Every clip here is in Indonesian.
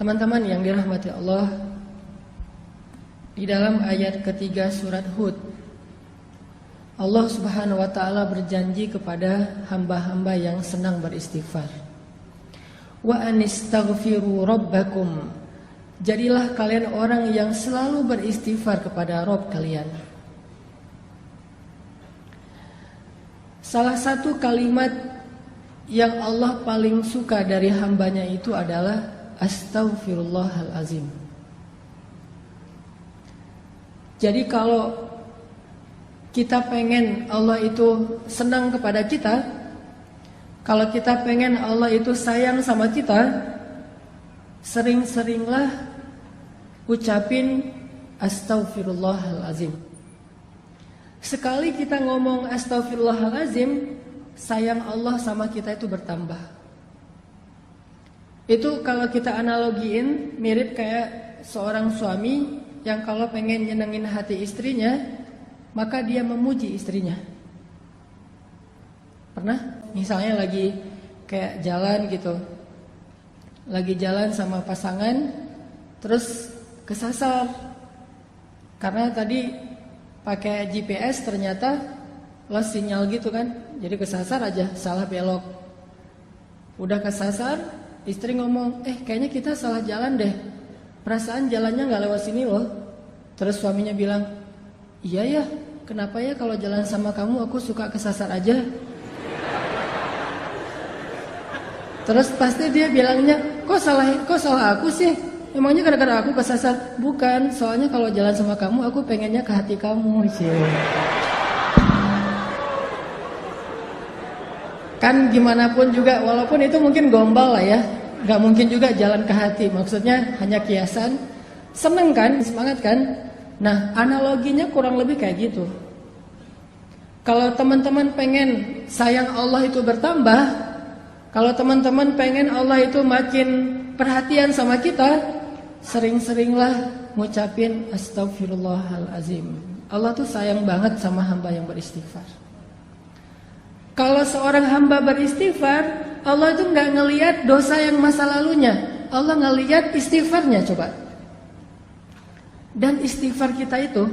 Teman-teman yang dirahmati Allah, di dalam ayat ketiga surat Hud, Allah Subhanahu wa ta'ala berjanji kepada hamba-hamba yang senang beristighfar. Wa anistaghfiru rabbakum. Jadilah kalian orang yang selalu beristighfar kepada Rabb kalian. Salah satu kalimat yang Allah paling suka dari hambanya itu adalah Astaghfirullahalazim. Jadi kalau kita pengen Allah itu senang kepada kita, kalau kita pengen Allah itu sayang sama kita, sering-seringlah ucapin Astaghfirullahalazim. Sekali kita ngomong Astaghfirullahalazim, sayang Allah sama kita itu bertambah. Itu kalau kita analogiin mirip kayak seorang suami yang kalau pengen nyenengin hati istrinya, maka dia memuji istrinya. Pernah? Misalnya lagi kayak jalan gitu, lagi jalan sama pasangan, terus kesasar karena tadi pakai GPS ternyata lost sinyal gitu kan, jadi kesasar aja, salah belok. Udah kesasar, istri ngomong, kayaknya kita salah jalan deh, perasaan jalannya gak lewat sini loh. Terus suaminya bilang, iya ya, kenapa ya kalau jalan sama kamu aku suka kesasar aja. Terus pasti dia bilangnya, kok salah aku sih, emangnya gara-gara aku kesasar. Bukan, soalnya kalau jalan sama kamu aku pengennya ke hati kamu sih. Kan gimana pun juga, walaupun itu mungkin gombal lah ya, gak mungkin juga jalan ke hati. Maksudnya hanya kiasan. Seneng kan, semangat kan. Nah analoginya kurang lebih kayak gitu. Kalau teman-teman pengen sayang Allah itu bertambah, kalau teman-teman pengen Allah itu makin perhatian sama kita, sering-seringlah ngucapin Astaghfirullahalazim. Allah tuh sayang banget sama hamba yang beristighfar. Kalau seorang hamba beristighfar, Allah itu nggak ngelihat dosa yang masa lalunya, Allah ngelihat istighfarnya. Coba. Dan istighfar kita itu,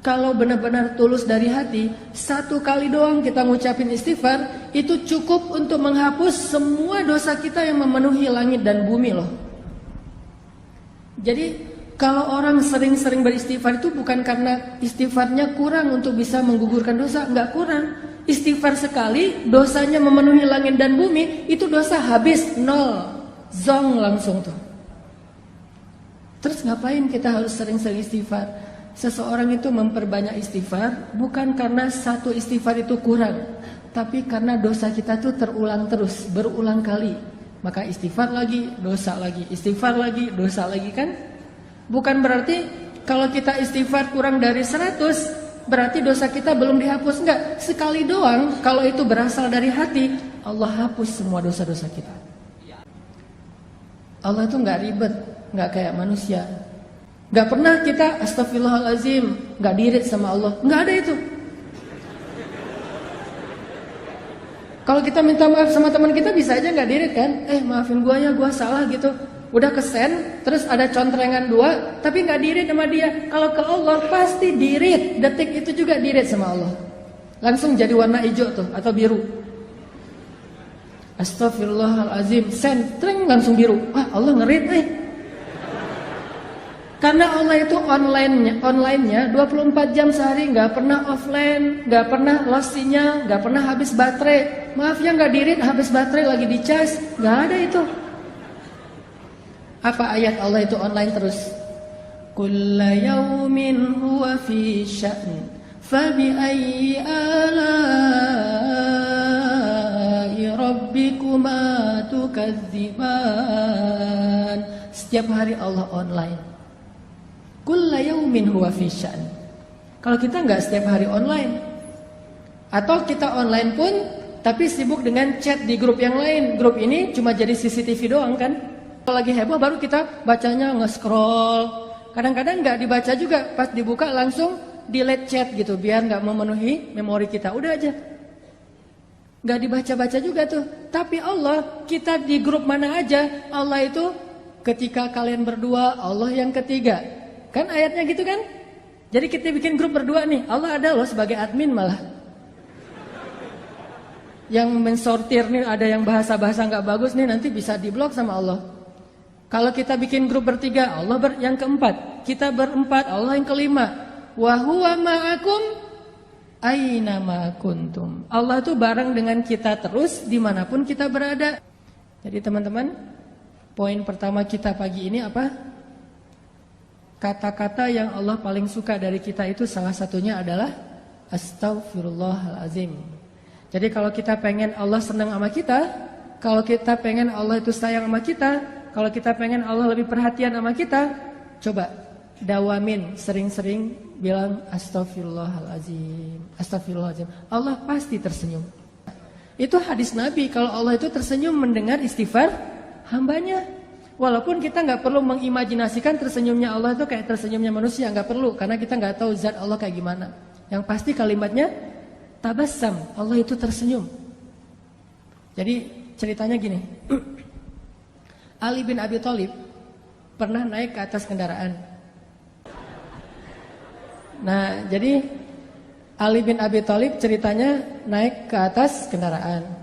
kalau benar-benar tulus dari hati, satu kali doang kita ngucapin istighfar, itu cukup untuk menghapus semua dosa kita yang memenuhi langit dan bumi loh. Jadi kalau orang sering-sering beristighfar itu bukan karena istighfarnya kurang untuk bisa menggugurkan dosa, nggak kurang. Istighfar sekali, dosanya memenuhi langit dan bumi, itu dosa habis, nol, zong langsung tuh. Terus ngapain kita harus sering-sering istighfar? Seseorang itu memperbanyak istighfar bukan karena satu istighfar itu kurang, tapi karena dosa kita tuh terulang terus, berulang kali. Maka istighfar lagi, dosa lagi, istighfar lagi, dosa lagi kan? Bukan berarti kalau kita istighfar kurang dari 100 berarti dosa kita belum dihapus. Enggak, sekali doang. Kalau itu berasal dari hati, Allah hapus semua dosa-dosa kita. Allah itu enggak ribet, enggak kayak manusia. Enggak pernah kita Astaghfirullahalazim, enggak dirit sama Allah. Enggak ada itu. Kalau kita minta maaf sama teman kita bisa aja enggak dirit kan? Maafin gua ya, gua salah gitu. Udah kesen, terus ada contrengan 2, tapi gak dirit sama dia. Kalau ke Allah pasti dirit, detik itu juga dirit sama Allah. Langsung jadi warna hijau tuh, atau biru. Astaghfirullahalazim, sentreng langsung biru. Wah Allah ngerit Karena Allah itu online-nya 24 jam sehari, gak pernah offline, gak pernah lost sinyal, gak pernah habis baterai. Maaf ya gak dirit, habis baterai lagi dicas, gak ada itu. Apa ayat Allah itu online terus? Kulla yawmin huwa fi sya'n fabi ayyi ala'i rabbikuma tukadziban. Setiap hari Allah online. Kulla yawmin huwa fi sya'n. Kalau kita enggak setiap hari online, atau kita online pun tapi sibuk dengan chat di grup yang lain. Grup ini cuma jadi CCTV doang kan? Kalau lagi heboh baru kita bacanya nge-scroll. Kadang-kadang nggak dibaca juga, pas dibuka langsung delete chat gitu biar nggak memenuhi memori kita. Udah aja, nggak dibaca-baca juga tuh. Tapi Allah, kita di grup mana aja, Allah itu ketika kalian berdua, Allah yang ketiga. Kan ayatnya gitu kan? Jadi kita bikin grup berdua nih, Allah ada loh sebagai admin malah. Yang mensortir nih, ada yang bahasa-bahasa nggak bagus nih, nanti bisa diblok sama Allah. Kalau kita bikin grup bertiga, Allah yang keempat. Kita berempat, Allah yang kelima. Wa huwa ma'akum aina ma kuntum. Allah itu bareng dengan kita terus dimanapun kita berada. Jadi teman-teman, poin pertama kita pagi ini apa? Kata-kata yang Allah paling suka dari kita itu salah satunya adalah Astaghfirullahalazim. Jadi kalau kita pengen Allah senang sama kita, kalau kita pengen Allah itu sayang sama kita, kalau kita pengen Allah lebih perhatian sama kita, coba dawamin sering-sering bilang Astaghfirullahalazim, Astaghfirullahalazim. Allah pasti tersenyum. Itu hadis Nabi, kalau Allah itu tersenyum mendengar istighfar hambanya. Walaupun kita nggak perlu mengimajinasikan tersenyumnya Allah itu kayak tersenyumnya manusia, nggak perlu, karena kita nggak tahu zat Allah kayak gimana. Yang pasti kalimatnya tabassam, Allah itu tersenyum. Jadi ceritanya gini, Ali bin Abi Thalib pernah naik ke atas kendaraan. Nah, jadi Ali bin Abi Thalib ceritanya naik ke atas kendaraan.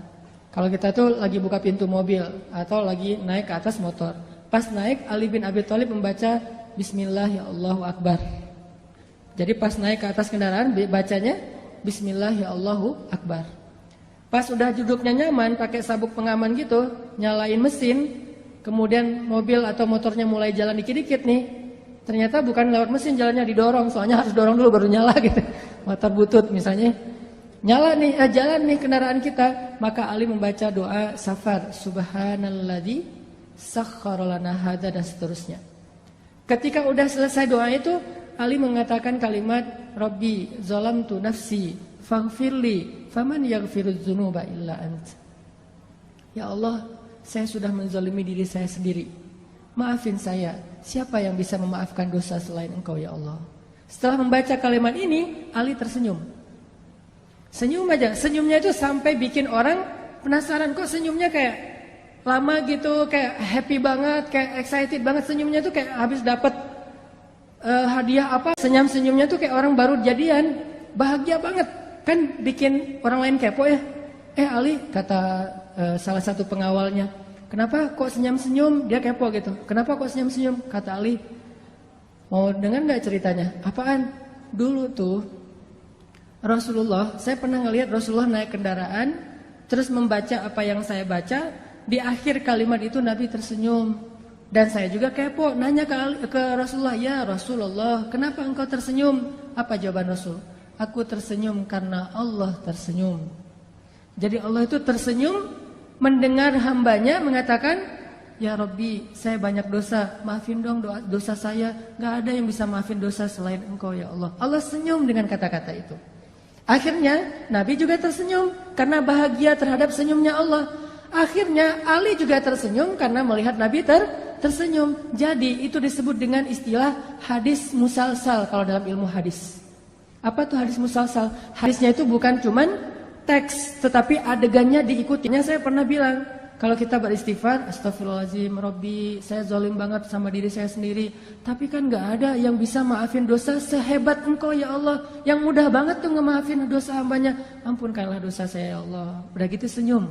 Kalau kita tuh lagi buka pintu mobil atau lagi naik ke atas motor. Pas naik, Ali bin Abi Thalib membaca Bismillah ya Allahu Akbar. Jadi pas naik ke atas kendaraan bacanya Bismillah ya Allahu Akbar. Pas udah duduknya nyaman pakai sabuk pengaman gitu, nyalain mesin, kemudian mobil atau motornya mulai jalan dikit-dikit nih. Ternyata bukan lewat mesin jalannya, didorong, soalnya harus dorong dulu baru nyala gitu. Motor butut misalnya. Nyala nih, jalan nih kendaraan kita. Maka Ali membaca doa safar, Subhanalladzi sakhkhara lana hadza, dan seterusnya. Ketika udah selesai doa itu, Ali mengatakan kalimat Rabbi zalamtu nafsi faghfirli faman yaghfirudz dzunuba illa ant. Ya Allah, saya sudah menzalimi diri saya sendiri. Maafin saya, siapa yang bisa memaafkan dosa selain Engkau ya Allah. Setelah membaca kalimat ini, Ali tersenyum. Senyum aja, senyumnya itu sampai bikin orang penasaran, kok senyumnya kayak lama gitu, kayak happy banget, kayak excited banget. Senyumnya tuh kayak habis dapat hadiah apa, senyum-senyumnya tuh kayak orang baru jadian, bahagia banget. Kan bikin orang lain kepo ya. Ali, kata salah satu pengawalnya, kenapa kok senyum-senyum? Dia kepo gitu. Kenapa kok senyum-senyum? Kata Ali, mau dengar nggak ceritanya? Apaan? Dulu tuh Rasulullah, saya pernah ngelihat Rasulullah naik kendaraan, terus membaca apa yang saya baca. Di akhir kalimat itu Nabi tersenyum. Dan saya juga kepo, nanya ke Rasulullah, ya Rasulullah, kenapa engkau tersenyum? Apa jawaban Rasul? Aku tersenyum karena Allah tersenyum. Jadi Allah itu tersenyum mendengar hambanya mengatakan, ya Rabbi, saya banyak dosa, maafin dong dosa saya. Gak ada yang bisa maafin dosa selain Engkau ya Allah. Allah senyum dengan kata-kata itu. Akhirnya Nabi juga tersenyum karena bahagia terhadap senyumnya Allah. Akhirnya Ali juga tersenyum karena melihat Nabi tersenyum. Jadi itu disebut dengan istilah hadis musalsal kalau dalam ilmu hadis. Apa tuh hadis musalsal? Hadisnya itu bukan cuman teks, tetapi adegannya diikutinya. Saya pernah bilang, kalau kita beristighfar, Astaghfirullahaladzim, Rabbi, saya zalim banget sama diri saya sendiri. Tapi kan gak ada yang bisa maafin dosa sehebat Engkau ya Allah. Yang mudah banget tuh ngemaafin dosa hambanya. Ampunkanlah dosa saya ya Allah. Udah gitu senyum.